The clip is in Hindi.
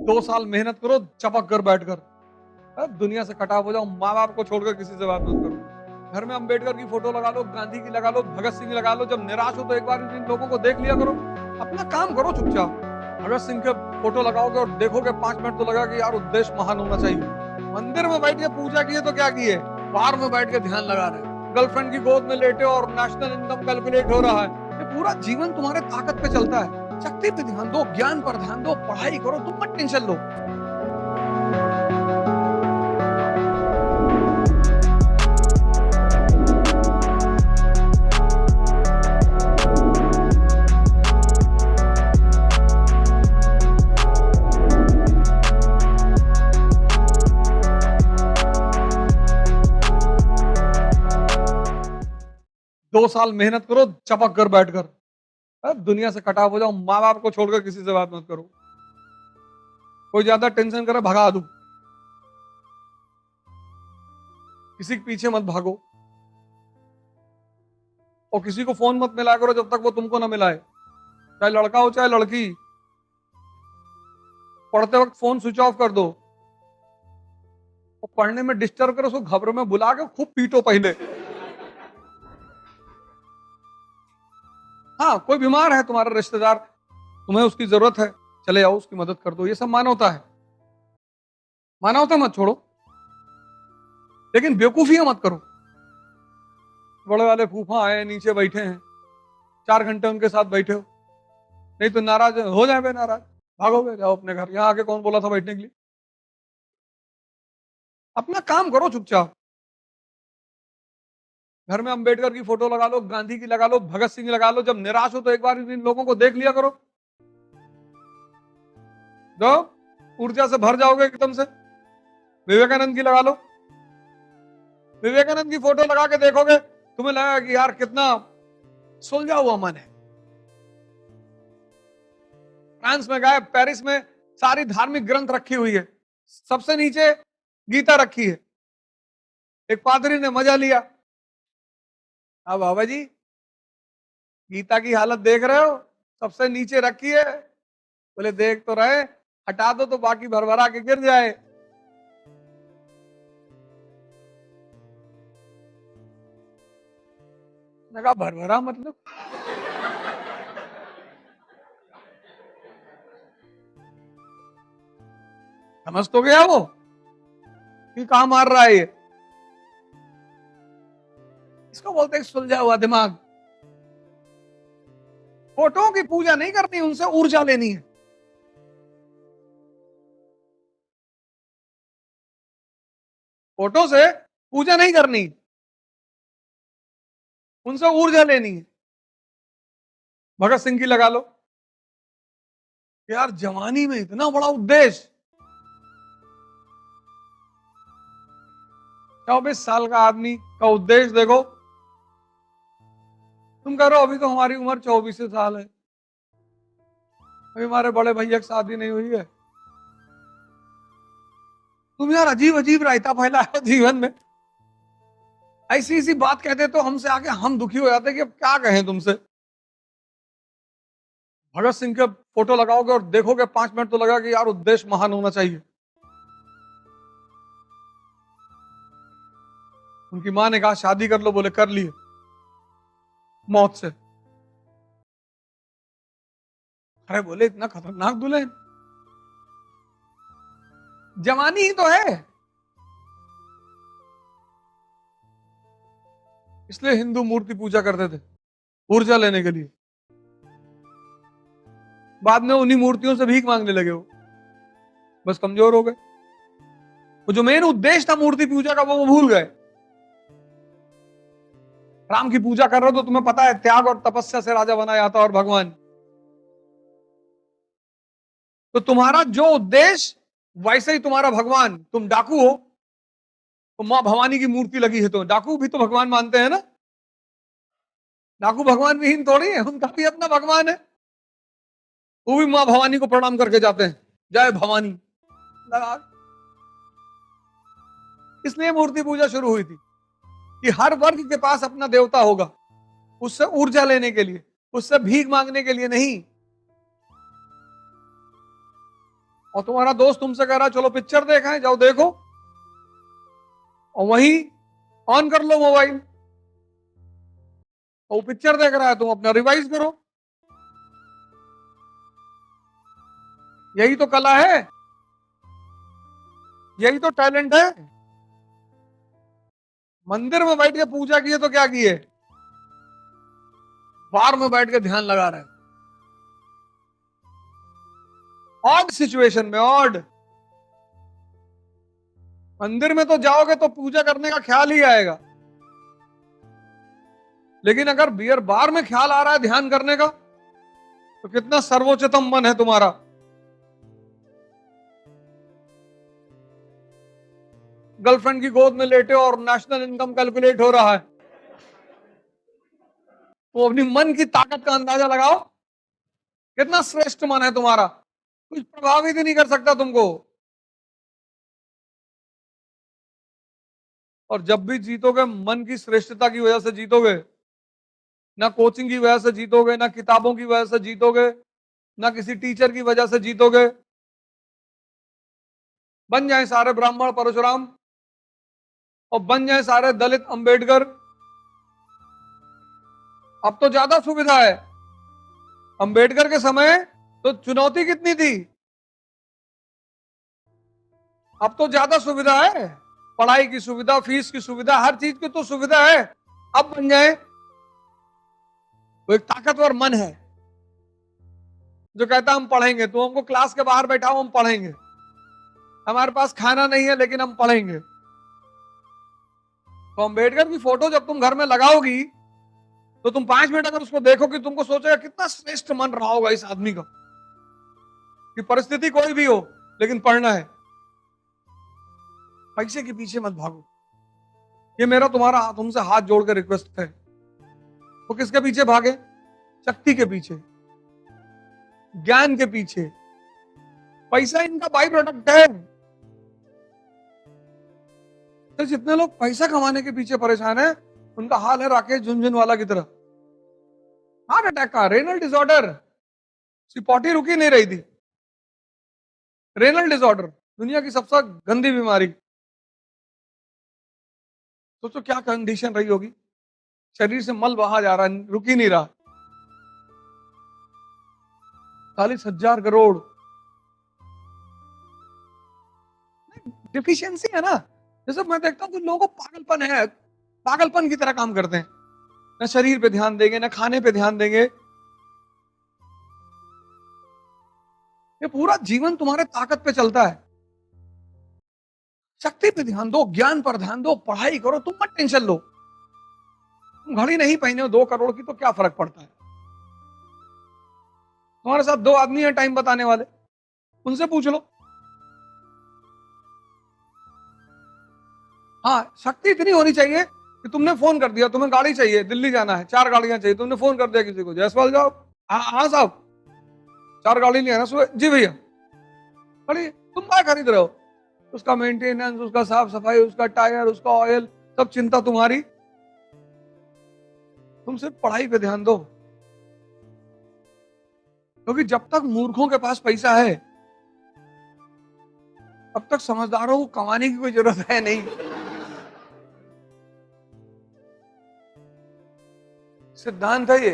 2 साल मेहनत करो चपक कर बैठकर। दुनिया से कटा हो जाओ, माँ बाप को छोड़कर किसी से बात मत करो। घर में अंबेडकर की फोटो लगा लो, गांधी की लगा लो, भगत सिंह की लगा लो। जब निराश हो तो एक बार इन लोगों को देख लिया करो। अपना काम करो चुपचाप। भगत सिंह के फोटो लगाओगे और देखोगे 5 मिनट तो लगा कि यार उद्देश्य महान होना चाहिए। मंदिर में बैठ के पूजा किए तो क्या किए, बाहर में बैठ के ध्यान लगा रहे, गर्लफ्रेंड की गोद में लेटे और नेशनल इनकम कैलकुलेट हो रहा है। ये पूरा जीवन तुम्हारे ताकत पे चलता है। शक्ति पे ध्यान दो, ज्ञान पर ध्यान दो, पढ़ाई करो, तुम मत टेंशन लो। 2 साल मेहनत करो चपक कर बैठकर। दुनिया से कटा हो जाओ, माँ बाप को छोड़कर किसी से बात मत करो। कोई ज्यादा टेंशन करे भगा दूं, किसी के पीछे मत भागो और किसी को फोन मत मिलाया करो जब तक वो तुमको ना मिलाए। चाहे लड़का हो चाहे लड़की, पढ़ते वक्त फोन स्विच ऑफ कर दो और पढ़ने में डिस्टर्ब करो उसको घबरो में बुला के खूब पीटो पहले। हाँ, कोई बीमार है तुम्हारा रिश्तेदार, तुम्हें उसकी जरूरत है, चले जाओ उसकी मदद कर दो। ये सब मानवता है। मानवता मत छोड़ो, लेकिन बेवकूफियां मत करो। बड़े वाले फूफा आए नीचे बैठे हैं, 4 घंटे उनके साथ बैठे हो, नहीं तो नाराज हो जाए, नाराज भागोगे, जाओ अपने घर। यहाँ आके कौन बोला था बैठने के लिए? अपना काम करो चुपचाप। घर में अंबेडकर की फोटो लगा लो, गांधी की लगा लो, भगत सिंह की लगा लो। जब निराश हो तो एक बार इन लोगों को देख लिया करो, जो ऊर्जा से भर जाओगे एकदम से। विवेकानंद की लगा लो, विवेकानंद की फोटो लगा के देखोगे, तुम्हें लगेगा कि यार कितना सुलझा हुआ मन है। फ्रांस में गए, पेरिस में सारी धार्मिक ग्रंथ रखी हुई है, सबसे नीचे गीता रखी है। एक पादरी ने मजा लिया, अब बाबा जी गीता की हालत देख रहे हो, सबसे नीचे रखी है। बोले देख तो रहे, हटा दो तो बाकी भरभरा के गिर जाए। कहा भरभरा मतलब? समझ तो गया वो कि कहां मार रहा है ये। इसको बोलते हैं सुलझा हुआ दिमाग। फोटो की पूजा नहीं करनी, उनसे ऊर्जा लेनी है। फोटो से पूजा नहीं करनी, उनसे ऊर्जा लेनी है। भगत सिंह की लगा लो, यार जवानी में इतना बड़ा उद्देश्य। 24 साल का आदमी का उद्देश्य देखो। तुम कह रहे हो अभी तो हमारी उम्र 24 साल है, अभी हमारे बड़े भैया की शादी नहीं हुई है। तुम यार अजीब अजीब रायता फैलाए हो जीवन में। ऐसी ऐसी बात कहते तो हमसे आके हम दुखी हो जाते कि अब क्या कहें तुमसे। भगत सिंह के फोटो लगाओगे और देखोगे 5 मिनट तो लगा कि यार उद्देश्य महान होना चाहिए। उनकी मां ने कहा शादी कर लो, बोले कर लिए मौत से। अरे बोले इतना खतरनाक दुल्हन, जवानी ही तो है। इसलिए हिंदू मूर्ति पूजा करते थे, ऊर्जा लेने के लिए। बाद में उन्हीं मूर्तियों से भीख मांगने लगे वो, बस कमजोर हो गए। वो जो मेन उद्देश्य था मूर्ति पूजा का वो भूल गए। राम की पूजा कर रहे हो तो तुम्हें पता है त्याग और तपस्या से राजा बना जाता और भगवान। तो तुम्हारा जो उद्देश्य वैसे ही तुम्हारा भगवान। तुम डाकू हो तो मां भवानी की मूर्ति लगी है, तो डाकू भी तो भगवान मानते हैं ना। डाकू भगवान विहीन थोड़ी है, उनका भी अपना भगवान है। वो भी मां भवानी को प्रणाम करके जाते हैं, जय भवानी लगा। इसलिए मूर्ति पूजा शुरू हुई थी कि हर वर्ग के पास अपना देवता होगा, उससे ऊर्जा लेने के लिए, उससे भीख मांगने के लिए नहीं। और तुम्हारा दोस्त तुमसे कह रहा है चलो पिक्चर देखें, जाओ देखो, और वहीं ऑन कर लो मोबाइल, और वो पिक्चर देख रहा है, तुम अपना रिवाइज करो। यही तो कला है, यही तो टैलेंट है। मंदिर में बैठ के पूजा किए तो क्या किए, बार में बैठ के ध्यान लगा रहे, ऑड सिचुएशन में, ऑड। मंदिर में तो जाओगे तो पूजा करने का ख्याल ही आएगा, लेकिन अगर बियर बार में ख्याल आ रहा है ध्यान करने का, तो कितना सर्वोच्चतम मन है तुम्हारा। गर्लफ्रेंड की गोद में लेटे और नेशनल इनकम कैलकुलेट हो रहा है, तो अपनी मन की ताकत का अंदाजा लगाओ, कितना श्रेष्ठ मन है तुम्हारा, कुछ प्रभावित ही नहीं कर सकता तुमको। और जब भी जीतोगे मन की श्रेष्ठता की वजह से जीतोगे, ना कोचिंग की वजह से जीतोगे, ना किताबों की वजह से जीतोगे, ना किसी टीचर की वजह से जीतोगे। बन जाए सारे ब्राह्मण परशुराम, और बन जाए सारे दलित अंबेडकर। अब तो ज्यादा सुविधा है, अंबेडकर के समय तो चुनौती कितनी थी, अब तो ज्यादा सुविधा है, पढ़ाई की सुविधा, फीस की सुविधा, हर चीज की तो सुविधा है। अब बन जाए, वो एक ताकतवर मन है जो कहता हम पढ़ेंगे, तो हमको क्लास के बाहर बैठाओ, हम पढ़ेंगे, हमारे पास खाना नहीं है लेकिन हम पढ़ेंगे। तो अंबेडकर की फोटो जब तुम घर में लगाओगी, तो तुम 5 मिनट अगर उसको देखोगे, तुमको सोचेगा कितना श्रेष्ठ मन रहा होगा इस आदमी का, कि परिस्थिति कोई भी हो लेकिन पढ़ना है। पैसे के पीछे मत भागो, ये मेरा तुम्हारा तुमसे हाथ जोड़कर रिक्वेस्ट है। वो किसके पीछे भागे, शक्ति के पीछे, ज्ञान के पीछे। पैसा इनका बाई प्रोडक्ट है। तो जितने लोग पैसा कमाने के पीछे परेशान हैं, उनका हाल है राकेश झुनझुनवाला की तरह, हार्ट अटैक का, रेनल डिसऑर्डर, सिपोटी रुकी नहीं रही थी। रेनल डिसऑर्डर दुनिया की सबसे गंदी बीमारी। सोचो क्या कंडीशन रही होगी, शरीर से मल बहा जा रहा है, रुक ही नहीं रहा। 40,000 करोड़ डिफिशियंसी है ना। जैसे मैं देखता हूँ कि लोगों को पागलपन है, पागलपन की तरह काम करते हैं, ना शरीर पे ध्यान देंगे, ना खाने पे ध्यान देंगे। ये पूरा जीवन तुम्हारे ताकत पे चलता है। शक्ति पे ध्यान दो, ज्ञान पर ध्यान दो, पढ़ाई करो, तुम मत टेंशन लो। तुम घड़ी नहीं पहने हो 2 करोड़ की तो क्या फर्क पड़ता है। तुम्हारे साथ 2 आदमी है टाइम बताने वाले, उनसे पूछ लो। हाँ, शक्ति इतनी होनी चाहिए कि तुमने फोन कर दिया, तुम्हें गाड़ी चाहिए, दिल्ली जाना है, 4 गाड़ियां चाहिए, तुमने फोन कर दिया किसी को, जयसवाल जाओ, हाँ साहब 4 गाड़ी नहीं आना सुबह, जी भैया। अरे तुम क्या खरीद रहे हो, उसका मेंटेनेंस, उसका साफ सफाई, उसका टायर, उसका ऑयल, सब चिंता तुम्हारी। तुम सिर्फ पढ़ाई पे ध्यान दो, क्योंकि जब तक मूर्खों के पास पैसा है, तब तक समझदारों को कमाने की कोई जरूरत है नहीं। सिद्धांत है ये।